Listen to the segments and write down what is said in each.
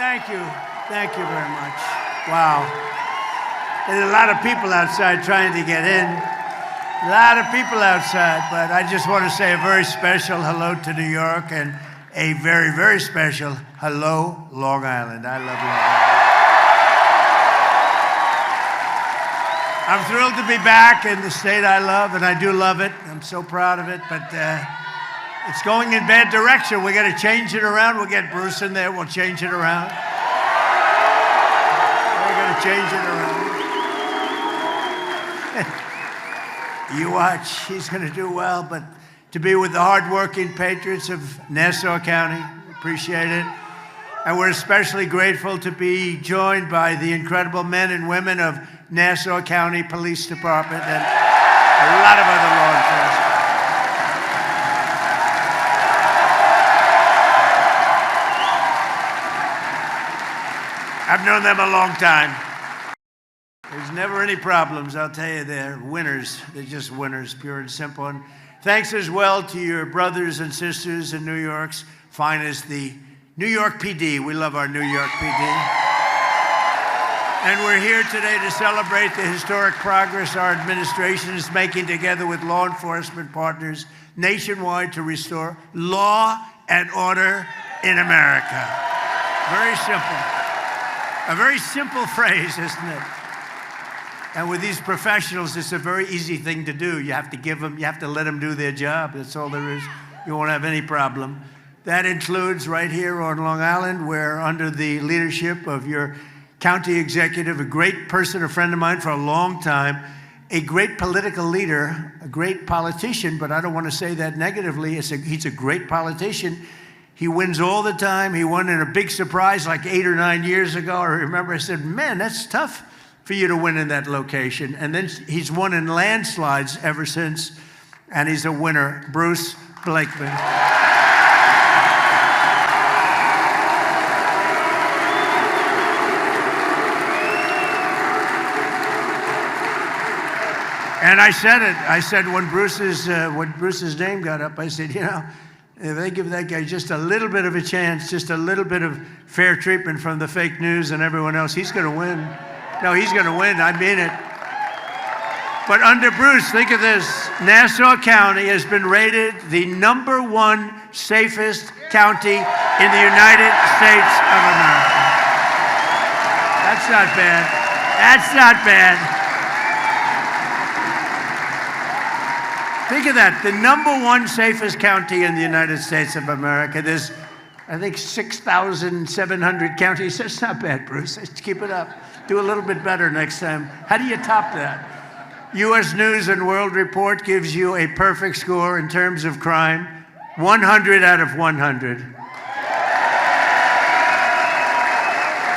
Thank you. Thank you very much. Wow. There's a lot of people outside trying to get in. A lot of people outside, but I just want to say a very special hello to New York and a very, very special hello, Long Island. I love Long Island. I'm thrilled to be back in the state I love, and I do love it. I'm so proud of it, but it's going in bad direction. We got to change it around. We'll get Bruce in there. We'll change it around. We're going to change it around. You watch. He's going to do well, but to be with the hardworking patriots of Nassau County, appreciate it. And we're especially grateful to be joined by the incredible men and women of Nassau County Police Department and a lot of other law enforcement. I've known them a long time. There's never any problems, I'll tell you. They're winners. They're just winners, pure and simple. And thanks as well to your brothers and sisters in New York's finest, the New York PD. We love our New York PD. And we're here today to celebrate the historic progress our administration is making together with law enforcement partners nationwide to restore law and order in America. Very simple. A very simple phrase, isn't it? And with these professionals, it's a very easy thing to do. You have to give them, you have to let them do their job. That's all there is. You won't have any problem. That includes right here on Long Island, where under the leadership of your county executive, a great person, a friend of mine for a long time, a great political leader, a great politician, but I don't want to say that negatively. He's a great politician. He wins all the time. He won in a big surprise like 8 or 9 years ago. I remember I said, man, that's tough for you to win in that location. And then he's won in landslides ever since, and he's a winner, Bruce Blakeman. And I said it. I said when Bruce's name got up, I said, you know, if they give that guy just a little bit of a chance, just a little bit of fair treatment from the fake news and everyone else, he's going to win. No, he's going to win. I mean it. But under Bruce, think of this. Nassau County has been rated the #1 safest county in the United States of America. That's not bad. That's not bad. Think of that, the #1 safest county in the United States of America. There's, I think, 6,700 counties. That's not bad, Bruce. Let's keep it up. Do a little bit better next time. How do you top that? U.S. News and World Report gives you a perfect score in terms of crime, 100 out of 100.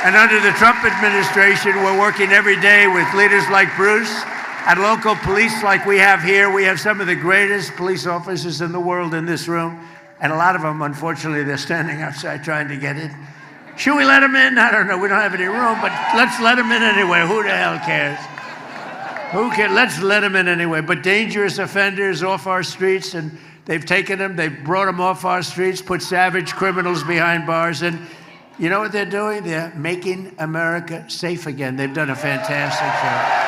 And under the Trump administration, we're working every day with leaders like Bruce and local police like we have here. We have some of the greatest police officers in the world in this room. And a lot of them, unfortunately, they're standing outside trying to get in. Should we let them in? I don't know. We don't have any room, but let's let them in anyway. Who the hell cares? Who cares? Let's let them in anyway. But dangerous offenders off our streets, and they've taken them, they've brought them off our streets, put savage criminals behind bars, and you know what they're doing? They're making America safe again. They've done a fantastic job.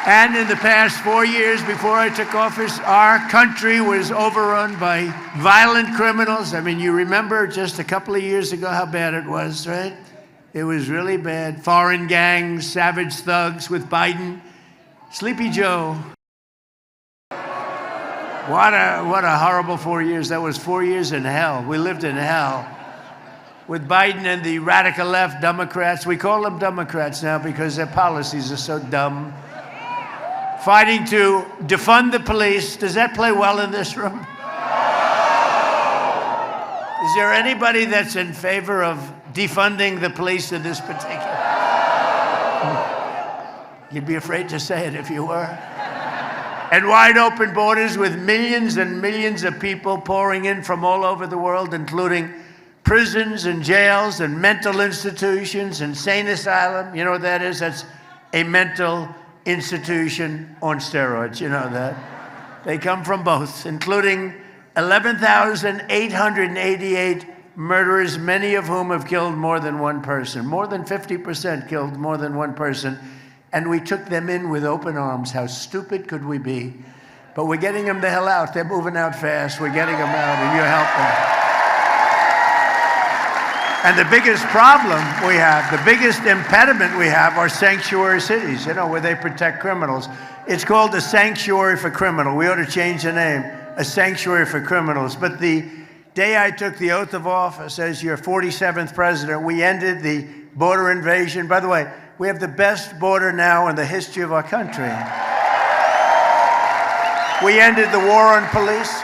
And in the past 4 years before I took office, our country was overrun by violent criminals. I mean, you remember just a couple of years ago how bad it was, right? It was really bad. Foreign gangs, savage thugs with Biden. Sleepy Joe. What a horrible 4 years. That was 4 years in hell. We lived in hell. With Biden and the radical left Democrats. We call them Democrats now because their policies are so dumb. Fighting to defund the police. Does that play well in this room? Is there anybody that's in favor of defunding the police in this particular? You'd be afraid to say it if you were. And wide open borders with millions and millions of people pouring in from all over the world, including prisons and jails and mental institutions, insane asylum. You know what that is? That's a mental institution on steroids, you know that. They come from both, including 11,888 murderers, many of whom have killed more than one person. More than 50% killed more than one person. And we took them in with open arms. How stupid could we be? But we're getting them the hell out. They're moving out fast. We're getting them out, and you're helping. And the biggest problem we have, the biggest impediment we have are sanctuary cities, where they protect criminals. It's called a sanctuary for criminals. We ought to change the name, a sanctuary for criminals. But the day I took the oath of office as your 47th president, we ended the border invasion. By the way, we have the best border now in the history of our country. We ended the war on police,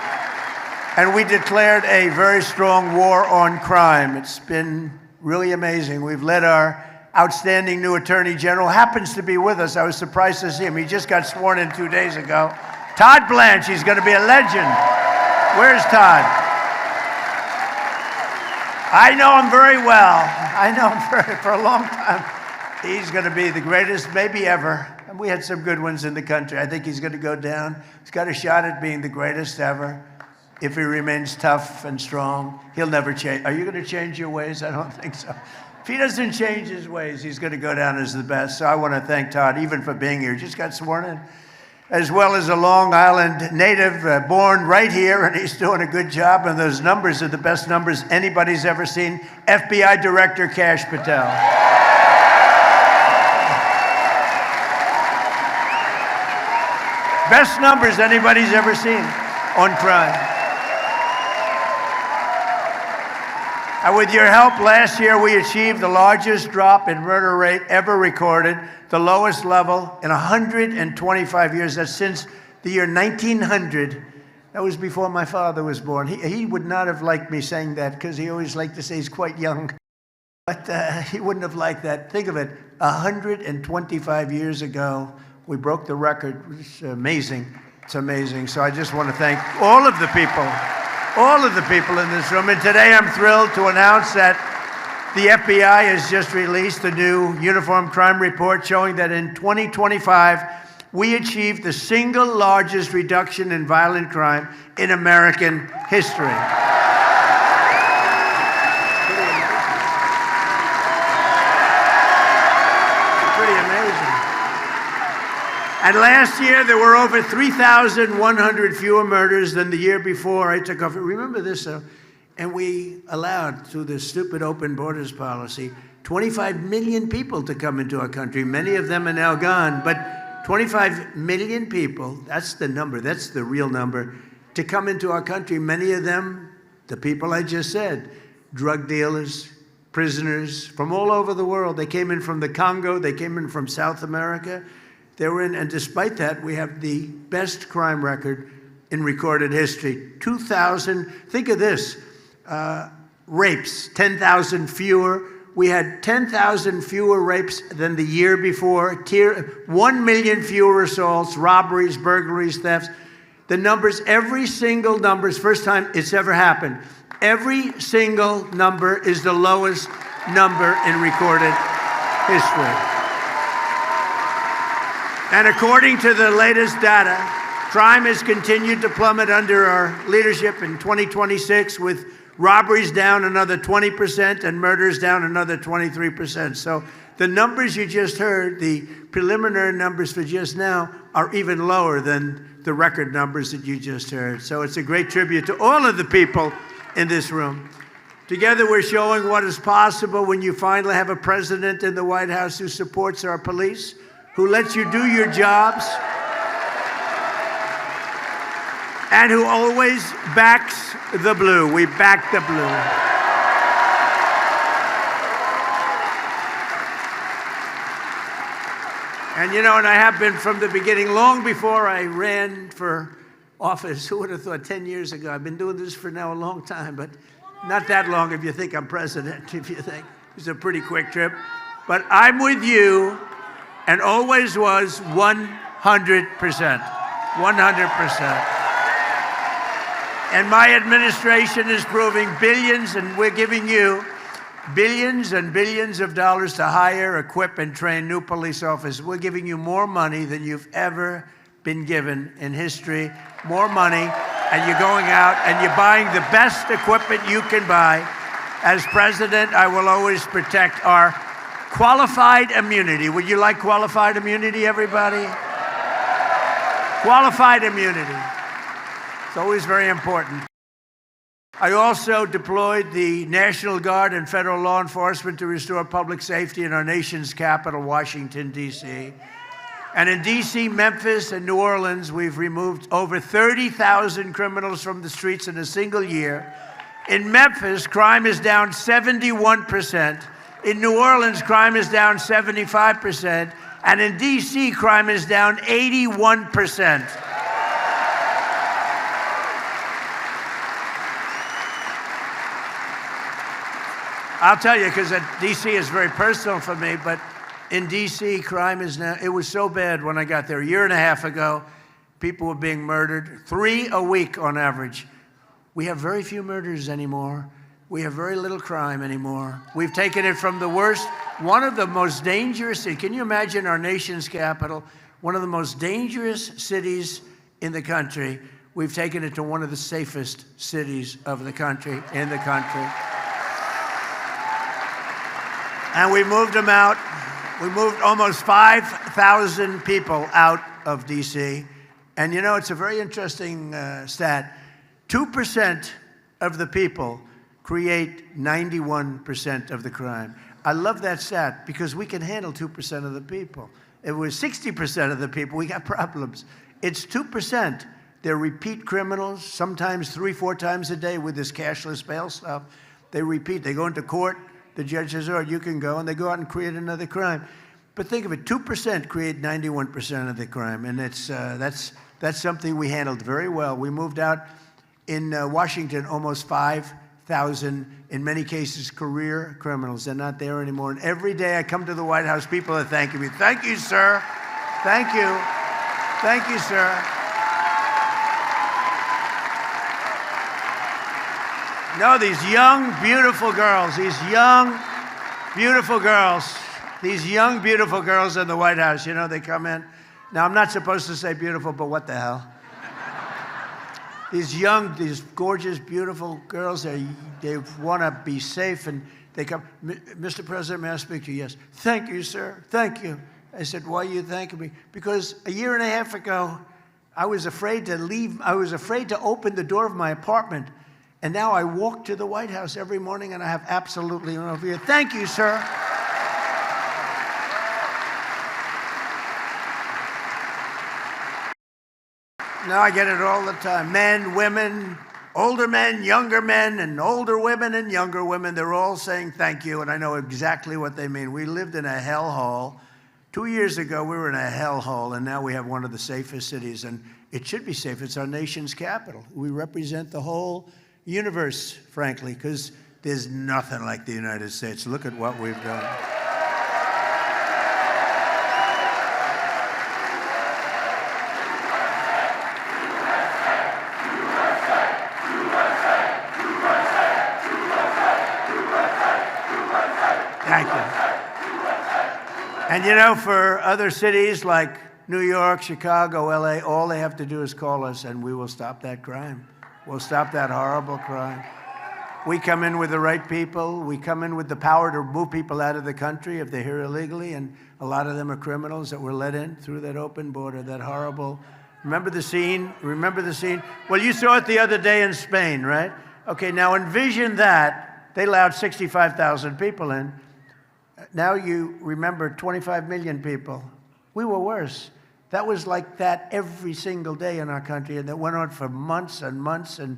and we declared a very strong war on crime. It's been really amazing. We've let our outstanding new Attorney General, happens to be with us. I was surprised to see him. He just got sworn in 2 days ago. Todd Blanche, he's going to be a legend. Where's Todd? I know him very well. I know him for a long time. He's going to be the greatest maybe ever. And we had some good ones in the country. I think he's going to go down. He's got a shot at being the greatest ever. If he remains tough and strong, he'll never change. Are you going to change your ways? I don't think so. If he doesn't change his ways, he's going to go down as the best. So I want to thank Todd, even for being here. Just got sworn in. As well as a Long Island native, born right here, and he's doing a good job. And those numbers are the best numbers anybody's ever seen. FBI Director Kash Patel. Best numbers anybody's ever seen on crime. And with your help, last year we achieved the largest drop in murder rate ever recorded, the lowest level in 125 years. That's since the year 1900. That was before my father was born. He would not have liked me saying that because he always liked to say he's quite young. But he wouldn't have liked that. Think of it, 125 years ago, we broke the record. It's amazing. It's amazing. So I just want to thank all of the people in this room. And today I'm thrilled to announce that the FBI has just released a new uniform crime report showing that in 2025, we achieved the single largest reduction in violent crime in American history. Pretty amazing. And last year, there were over 3,100 fewer murders than the year before I took office. Remember this, and we allowed, through the stupid open borders policy, 25 million people to come into our country. Many of them are now gone, but 25 million people, that's the number, that's the real number, to come into our country. Many of them, the people I just said, drug dealers, prisoners from all over the world. They came in from the Congo, they came in from South America. They were in, and despite that, we have the best crime record in recorded history. 2,000, think of this, rapes, 10,000 fewer. We had 10,000 fewer rapes than the year before, 1 million fewer assaults, robberies, burglaries, thefts. The numbers, every single number, is the first time it's ever happened. Every single number is the lowest number in recorded history. And according to the latest data, crime has continued to plummet under our leadership in 2026, with robberies down another 20% and murders down another 23%. So the numbers you just heard, the preliminary numbers for just now, are even lower than the record numbers that you just heard. So it's a great tribute to all of the people in this room. Together, we're showing what is possible when you finally have a president in the White House who supports our police, who lets you do your jobs, and who always backs the blue. We back the blue. And and I have been from the beginning, long before I ran for office. Who would have thought 10 years ago? I've been doing this for now a long time, but not that long if you think I'm president, if you think. It's a pretty quick trip. But I'm with you, and always was 100%. 100%. And my administration is proving billions, and we're giving you billions and billions of dollars to hire, equip, and train new police officers. We're giving you more money than you've ever been given in history. More money, and you're going out and you're buying the best equipment you can buy. As president, I will always protect our qualified immunity. Would you like qualified immunity, everybody? Qualified immunity. It's always very important. I also deployed the National Guard and federal law enforcement to restore public safety in our nation's capital, Washington, D.C. And in D.C., Memphis, and New Orleans, we've removed over 30,000 criminals from the streets in a single year. In Memphis, crime is down 71%. In New Orleans, crime is down 75%. And in D.C., crime is down 81%. I'll tell you, because D.C. is very personal for me, but in D.C., crime is now, it was so bad when I got there. A year and a half ago, people were being murdered, 3 a week on average. We have very few murders anymore. We have very little crime anymore. We've taken it from the worst, one of the most dangerous, can you imagine our nation's capital, one of the most dangerous cities in the country. We've taken it to one of the safest cities of the country, in the country. And we moved them out. We moved almost 5,000 people out of D.C. And you know, it's a very interesting stat. 2% of the people create 91% of the crime. I love that stat because we can handle 2% of the people. If it was 60% of the people, we got problems. It's 2%. They're repeat criminals, sometimes 3-4 times a day with this cashless bail stuff. They repeat. They go into court. The judge says, all right, you can go. And they go out and create another crime. But think of it, 2% create 91% of the crime. And that's something we handled very well. We moved out in Washington almost 5,000, in many cases, career criminals. They're not there anymore. And every day I come to the White House, people are thanking me. Thank you, sir. Thank you. Thank you, sir. No, these young, beautiful girls, these young, beautiful girls in the White House, you know, they come in. Now, I'm not supposed to say beautiful, but what the hell? These young, these gorgeous, beautiful girls, they want to be safe, and they come, Mr. President, may I speak to you? Yes. Thank you, sir. Thank you. I said, why are you thanking me? Because a year and a half ago, I was afraid to leave. I was afraid to open the door of my apartment. And now I walk to the White House every morning, and I have absolutely no fear. Thank you, sir. Now I get it all the time. Men, women, older men, younger men, and older women and younger women, they're all saying thank you, and I know exactly what they mean. We lived in a hellhole. 2 years ago, we were in a hellhole, and now we have one of the safest cities, and it should be safe. It's our nation's capital. We represent the whole universe, frankly, because there's nothing like the United States. Look at what we've done. Thank you. And you know, for other cities like New York, Chicago, LA, all they have to do is call us, and we will stop that crime. We'll stop that horrible crime. We come in with the right people. We come in with the power to move people out of the country if they're here illegally, and a lot of them are criminals that were let in through that open border, that horrible. Remember the scene? Remember the scene? Well, you saw it the other day in Spain, right? Okay, now envision that. They allowed 65,000 people in. Now you remember 25 million people. We were worse. That was like that every single day in our country, and that went on for months and months. And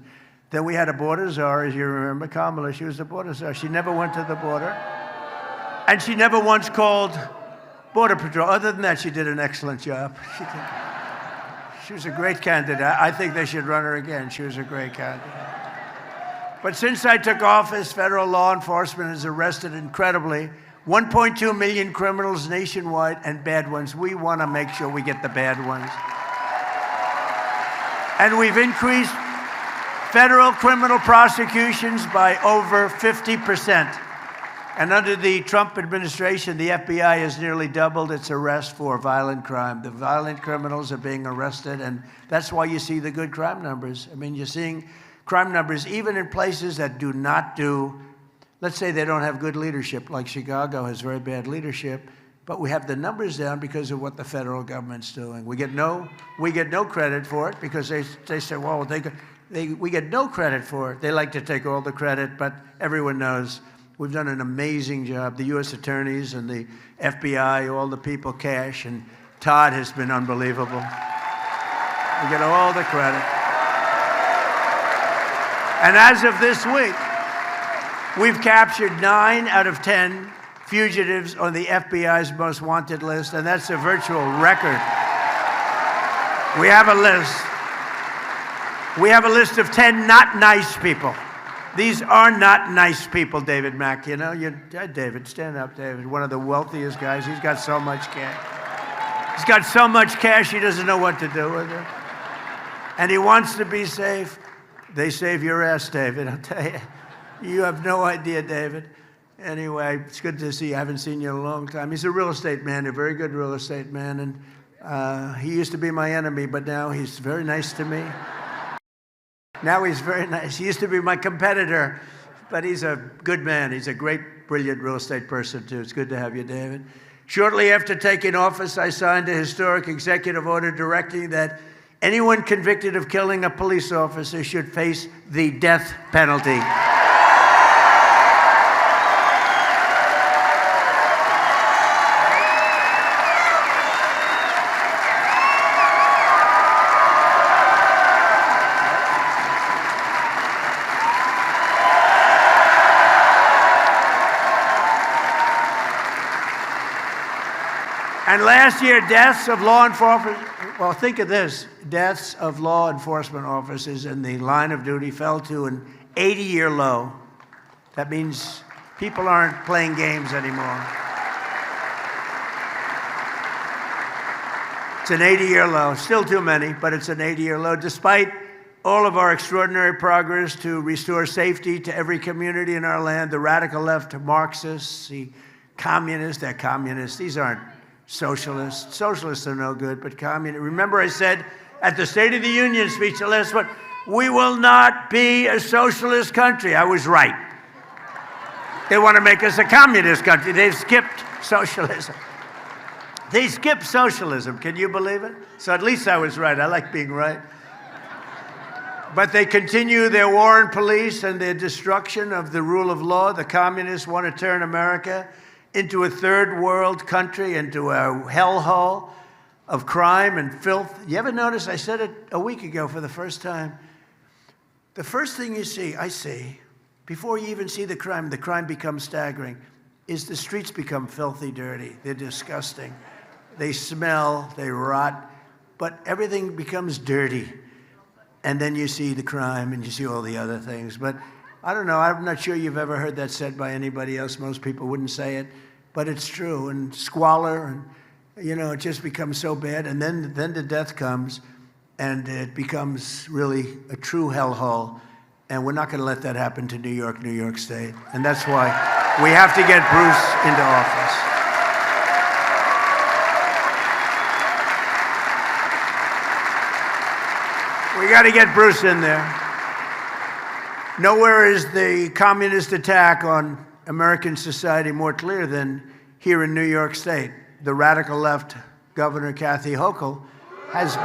then we had a border czar, as you remember, Kamala. She was the border czar. She never went to the border. And she never once called Border Patrol. Other than that, she did an excellent job. She was a great candidate. I think they should run her again. She was a great candidate. But since I took office, federal law enforcement has arrested incredibly 1.2 million criminals nationwide, and bad ones. We want to make sure we get the bad ones. And we've increased federal criminal prosecutions by over 50%. And under the Trump administration, the FBI has nearly doubled its arrest for violent crime. The violent criminals are being arrested, and that's why you see the good crime numbers. I mean, you're seeing crime numbers even in places that do not do let's say they don't have good leadership, like Chicago has very bad leadership, but we have the numbers down because of what the federal government's doing. We get no credit for it because they say, well, we get no credit for it. They like to take all the credit, but everyone knows we've done an amazing job. The U.S. attorneys and the FBI, all the people, Cash, and Todd has been unbelievable. We get all the credit. And as of this week, we've captured 9 out of 10 fugitives on the FBI's most wanted list, and that's a virtual record. We have a list. We have a list of 10 not nice people. These are not nice people, David Mack. You know, David, stand up, David. One of the wealthiest guys. He's got so much cash. He's got so much cash, he doesn't know what to do with it. And he wants to be safe. They save your ass, David, I'll tell you. You have no idea, David. Anyway, it's good to see you. I haven't seen you in a long time. He's a real estate man, a very good real estate man. And he used to be my enemy, but now he's very nice to me. Now he's very nice. He used to be my competitor, but he's a good man. He's a great, brilliant real estate person, too. It's good to have you, David. Shortly after taking office, I signed a historic executive order directing that anyone convicted of killing a police officer should face the death penalty. And last year, deaths of law enforcement, well, think of this, deaths of law enforcement officers in the line of duty fell to an 80-year low. That means people aren't playing games anymore. It's an 80-year low. Still too many, but it's an 80-year low. Despite all of our extraordinary progress to restore safety to every community in our land, the radical left, Marxists, the communists, they're communists. These aren't socialists. Socialists are no good, but communists. Remember I said at the State of the Union speech, the last one, we will not be a socialist country. I was right. They want to make us a communist country. They've skipped socialism. They skipped socialism. Can you believe it? So at least I was right. I like being right. But they continue their war on police and their destruction of the rule of law. The communists want to turn America into a third world country, into a hellhole of crime and filth. You ever notice, I said it a week ago for the first time, the first thing you see, I see, before you even see the crime becomes staggering, is the streets become filthy dirty. They're disgusting. They smell, they rot, but everything becomes dirty. And then you see the crime and you see all the other things. But I don't know, I'm not sure you've ever heard that said by anybody else. Most people wouldn't say it, but it's true. And squalor, and you know, it just becomes so bad. And then the death comes, and it becomes really a true hellhole. And we're not going to let that happen to New York State. And that's why we have to get Bruce into office. We got to get Bruce in there. Nowhere is the communist attack on American society more clear than here in New York State. The radical left Governor Kathy Hochul has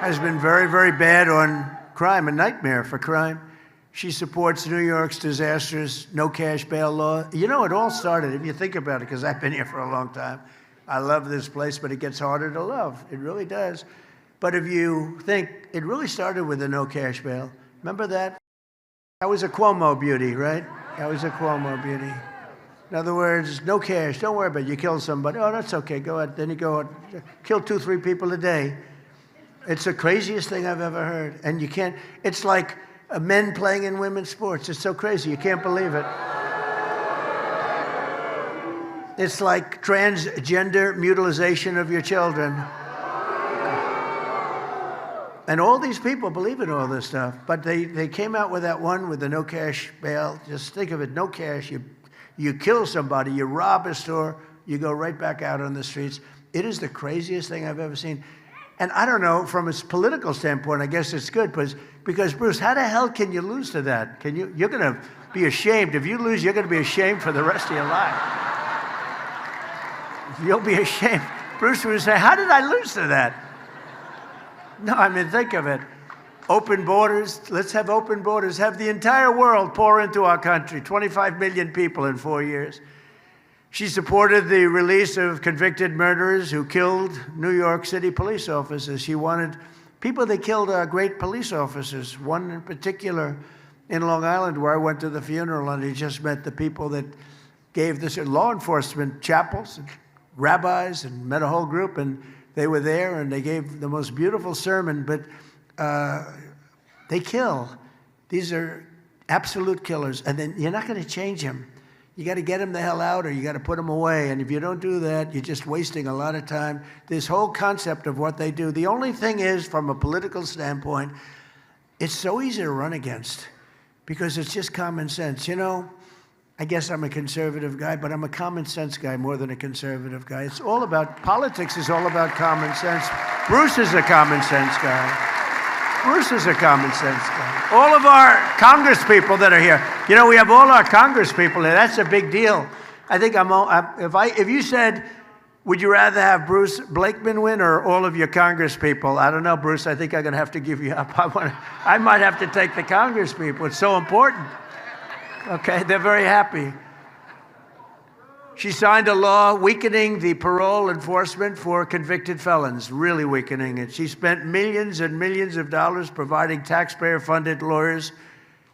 been very, very bad on crime, a nightmare for crime. She supports New York's disastrous no cash bail law. You know, it all started, if you think about it, because I've been here for a long time. I love this place, but it gets harder to love. It really does. But if you think, it really started with the no cash bail. Remember that? That was a Cuomo beauty, right? That was a Cuomo beauty. In other words, no cash, don't worry about it. You kill somebody, oh, that's okay, go ahead. Then you go out, kill 2, 3 people a day. It's the craziest thing I've ever heard. And you can't, it's like men playing in women's sports. It's so crazy, you can't believe it. It's like transgender mutilization of your children. And all these people believe in all this stuff, but they came out with that one with the no cash bail. Just think of it, no cash, you kill somebody, you rob a store, you go right back out on the streets. It is the craziest thing I've ever seen. And I don't know, from a political standpoint, I guess it's good, because Bruce, how the hell can you lose to that? You're going to be ashamed. If you lose, you're going to be ashamed for the rest of your life. You'll be ashamed. Bruce would say, how did I lose to that? No, I mean, think of it. Open borders. Let's have open borders. Have the entire world pour into our country. 25 million people in 4 years. She supported the release of convicted murderers who killed New York City police officers. She wanted people that killed great police officers. One in particular in Long Island, where I went to the funeral, and he just met the people that gave this law enforcement chapels, and rabbis, and met a whole group, and they were there, and they gave the most beautiful sermon, but they kill. These are absolute killers, and then you're not going to change them. You got to get them the hell out, or you got to put them away. And if you don't do that, you're just wasting a lot of time. This whole concept of what they do. The only thing is, from a political standpoint, it's so easy to run against because it's just common sense. You know, I guess I'm a conservative guy, but I'm a common sense guy more than a conservative guy. It's all about, politics is all about common sense. Bruce is a common sense guy. Bruce is a common sense guy. All of our Congress people that are here, you know, we have all our Congress people here. That's a big deal. I think if you said, would you rather have Bruce Blakeman win or all of your Congress people? I don't know, Bruce. I think I'm going to have to give you up. I might have to take the Congress people. It's so important. Okay, they're very happy. She signed a law weakening the parole enforcement for convicted felons, really weakening it. She spent millions and millions of dollars providing taxpayer-funded lawyers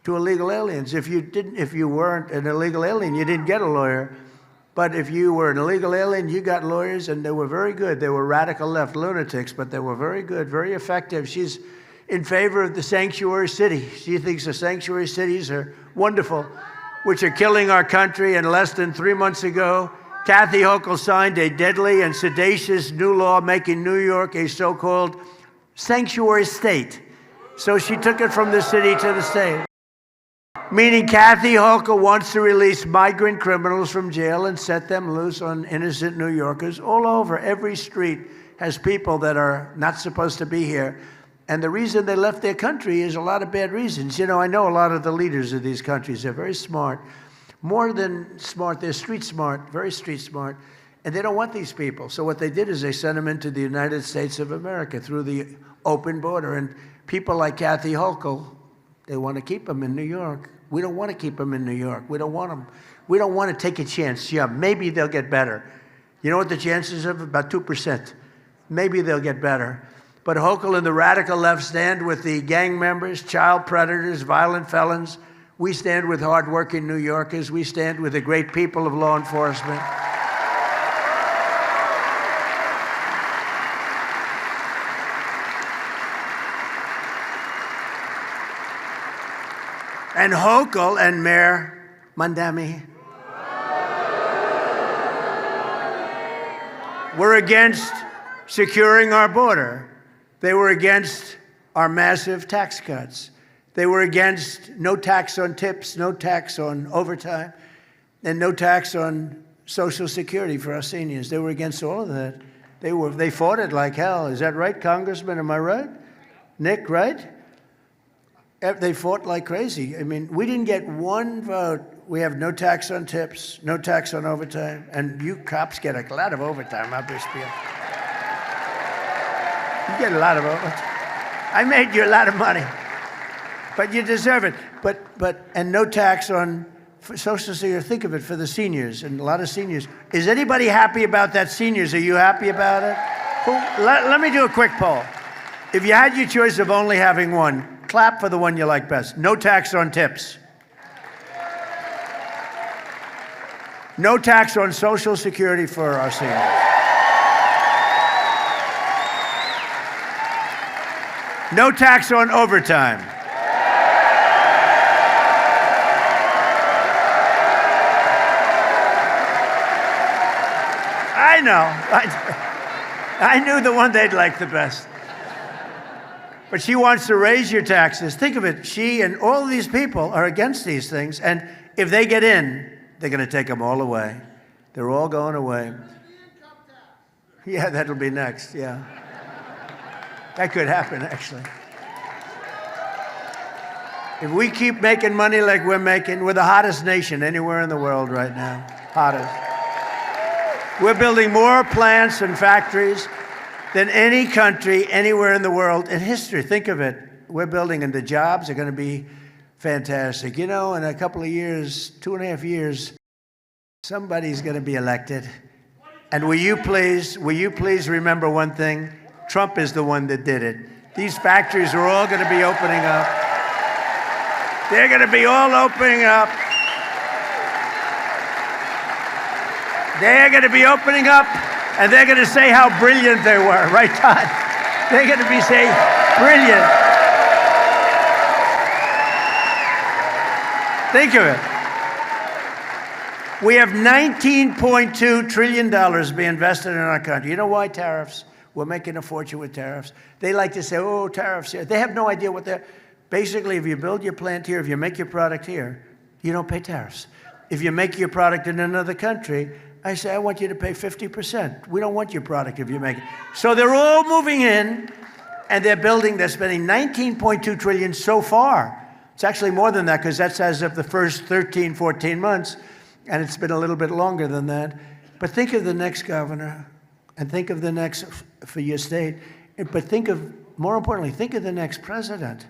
to illegal aliens. If you weren't an illegal alien, you didn't get a lawyer. But if you were an illegal alien, you got lawyers, and they were very good. They were radical left lunatics, but they were very good, very effective. She's in favor of the sanctuary city. She thinks the sanctuary cities are wonderful, which are killing our country. And less than 3 months ago, Kathy Hochul signed a deadly and seditious new law making New York a so-called sanctuary state. So she took it from the city to the state. Meaning Kathy Hochul wants to release migrant criminals from jail and set them loose on innocent New Yorkers all over. Every street has people that are not supposed to be here. And the reason they left their country is a lot of bad reasons. You know, I know a lot of the leaders of these countries. They're very smart. More than smart, they're street smart, very street smart. And they don't want these people. So what they did is they sent them into the United States of America through the open border. And people like Kathy Hochul, they want to keep them in New York. We don't want to keep them in New York. We don't want them. We don't want to take a chance. Yeah, maybe they'll get better. You know what the chances of? About 2%. Maybe they'll get better. But Hochul and the radical left stand with the gang members, child predators, violent felons. We stand with hardworking New Yorkers. We stand with the great people of law enforcement. And Hochul and Mayor Mandami were against securing our border. They were against our massive tax cuts. They were against no tax on tips, no tax on overtime, and no tax on Social Security for our seniors. They were against all of that. They fought it like hell. Is that right, Congressman? Am I right? Nick, right? They fought like crazy. I mean, we didn't get one vote. We have no tax on tips, no tax on overtime, and you cops get a lot of overtime, obviously. You get a lot of overtime. I made you a lot of money, but you deserve it. And no tax on Social Security. Think of it for the seniors, and a lot of seniors. Is anybody happy about that, seniors? Are you happy about it? Let me do a quick poll. If you had your choice of only having one, clap for the one you like best. No tax on tips. No tax on Social Security for our seniors. No tax on overtime. I know. I knew the one they'd like the best. But she wants to raise your taxes. Think of it. She and all of these people are against these things. And if they get in, they're going to take them all away. They're all going away. They're all going away. Yeah, that'll be next. Yeah. That could happen, actually. If we keep making money like we're making, we're the hottest nation anywhere in the world right now. Hottest. We're building more plants and factories than any country anywhere in the world in history. Think of it. We're building, and the jobs are going to be fantastic. You know, in a couple of years, 2.5 years, somebody's going to be elected. And will you please remember one thing? Trump is the one that did it. These factories are all going to be opening up. They're going to be all opening up. They're going to be opening up, and they're going to say how brilliant they were. Right, Todd? They're going to be saying, brilliant. Think of it. We have $19.2 trillion being invested in our country. You know why? Tariffs. We're making a fortune with tariffs. They like to say, oh, tariffs here. They have no idea what they're... Basically, if you build your plant here, if you make your product here, you don't pay tariffs. If you make your product in another country, I say, I want you to pay 50%. We don't want your product if you make it. So they're all moving in, and they're spending $19.2 trillion so far. It's actually more than that, because that's as of the first 13, 14 months, and it's been a little bit longer than that. But think of the next governor, and think of the next for your state, but more importantly, think of the next president.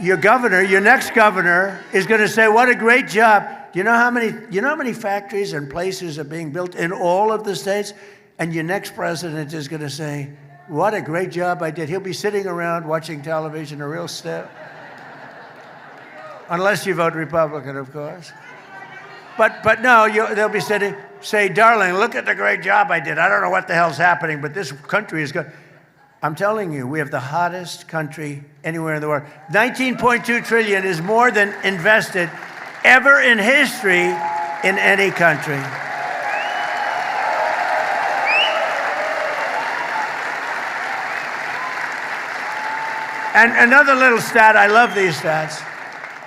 Your next governor is going to say, what a great job. You know how many factories and places are being built in all of the states? And your next president is going to say, what a great job I did. He'll be sitting around watching television, a real stiff. Unless you vote Republican, of course. But no, they'll be sitting, say, darling, look at the great job I did. I don't know what the hell's happening, but this country is good. I'm telling you, we have the hottest country anywhere in the world. $19.2 trillion is more than invested ever in history in any country. And another little stat, I love these stats.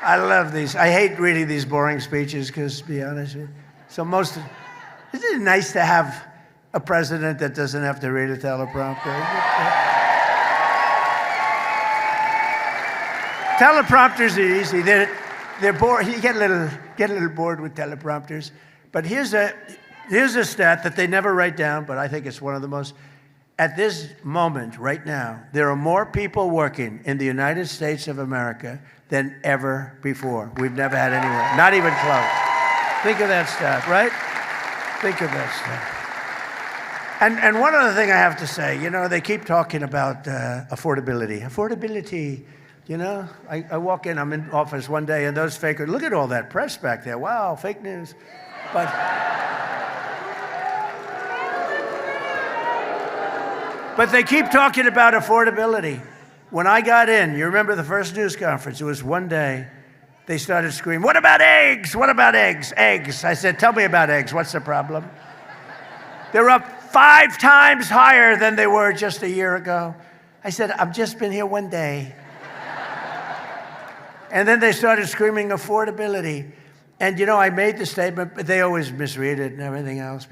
I love these. I hate reading these boring speeches because, to be honest with you, isn't it nice to have a president that doesn't have to read a teleprompter? Teleprompters are easy. They're bored. You get a little bored with teleprompters. But here's a stat that they never write down, but I think it's one of the most. At this moment, right now, there are more people working in the United States of America than ever before. We've never had anywhere, not even close. Think of that stat, right? Think of that stat. And one other thing I have to say, you know, they keep talking about affordability. Affordability, you know, I walk in, I'm in office one day, and those fakers, look at all that press back there. Wow, fake news. But they keep talking about affordability. When I got in, you remember the first news conference, it was one day, they started screaming, what about eggs? What about eggs? Eggs. I said, tell me about eggs. What's the problem? They're up 5 times higher than they were just a year ago. I said, I've just been here one day. And then they started screaming affordability. And, you know, I made the statement, but they always misread it and everything else.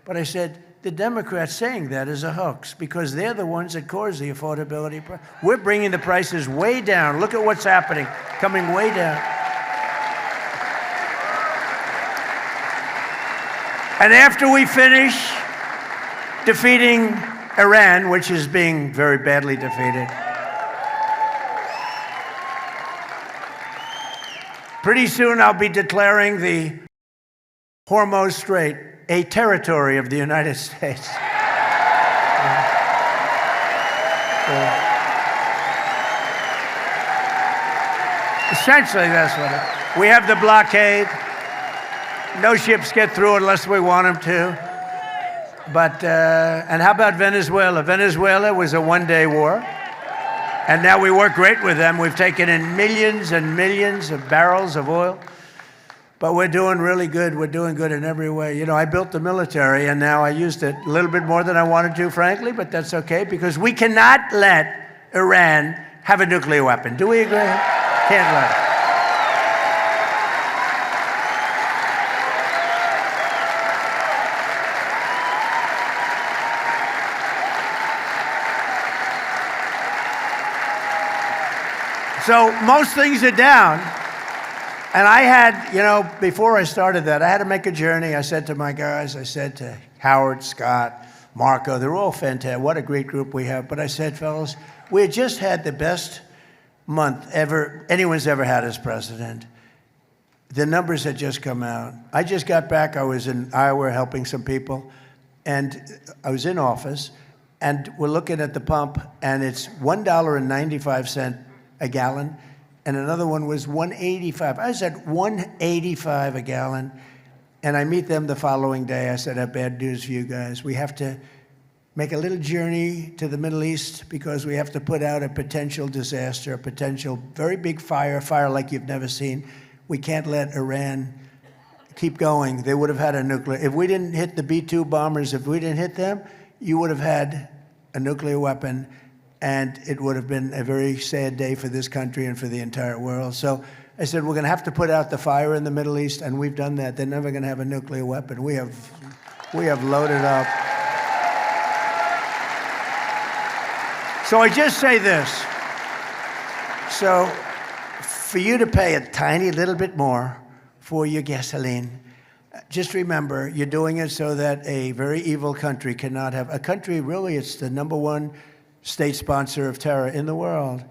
But I said, the Democrats saying that is a hoax because they're the ones that cause the affordability. We're bringing the prices way down. Look at what's happening, coming way down. And after we finish defeating Iran, which is being very badly defeated, pretty soon I'll be declaring the Hormuz Strait a territory of the United States. Essentially, that's what it is. We have the blockade. No ships get through unless we want them to. But, and how about Venezuela? Venezuela was a one-day war. And now we work great with them. We've taken in millions and millions of barrels of oil. But we're doing really good. We're doing good in every way. You know, I built the military, and now I used it a little bit more than I wanted to, frankly, but that's okay, because we cannot let Iran have a nuclear weapon. Do we agree? Can't let it. So most things are down. And I had, before I started that, I had to make a journey. I said to my guys, I said to Howard, Scott, Marco, they're all fantastic. What a great group we have. But I said, fellas, we had just had the best month anyone's ever had as president. The numbers had just come out. I just got back. I was in Iowa helping some people. And I was in office. And we're looking at the pump. And it's $1.95 a gallon. And another one was $1.85. I said $1.85 a gallon. And I meet them the following day. I said, I have bad news for you guys. We have to make a little journey to the Middle East because we have to put out a potential disaster, a potential very big fire like you've never seen. We can't let Iran keep going. They would have had a nuclear. If we didn't hit the B-2 bombers, if we didn't hit them, you would have had a nuclear weapon. And it would have been a very sad day for this country and for the entire world. So I said, we're going to have to put out the fire in the Middle East, and we've done that. They're never going to have a nuclear weapon. We have loaded up. So I just say this. So for you to pay a tiny little bit more for your gasoline, just remember, you're doing it so that a very evil country cannot have, a country really, it's the #1 state sponsor of terror in the world.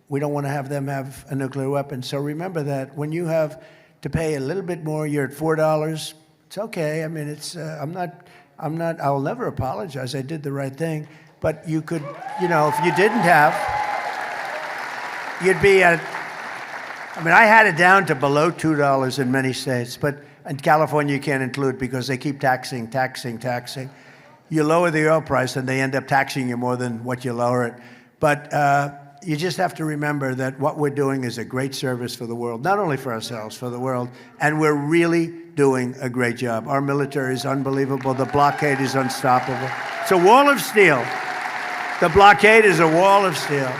We don't want to have them have a nuclear weapon. So remember that when you have to pay a little bit more, you're at $4. It's okay. I mean, it's I'll never apologize. I did the right thing. But you could, if you didn't have, you'd be at, I had it down to below $2 in many states, but in California you can't include because they keep taxing. You lower the oil price and they end up taxing you more than what you lower it. But you just have to remember that what we're doing is a great service for the world, not only for ourselves, for the world. And we're really doing a great job. Our military is unbelievable. The blockade is unstoppable. It's a wall of steel. The blockade is a wall of steel.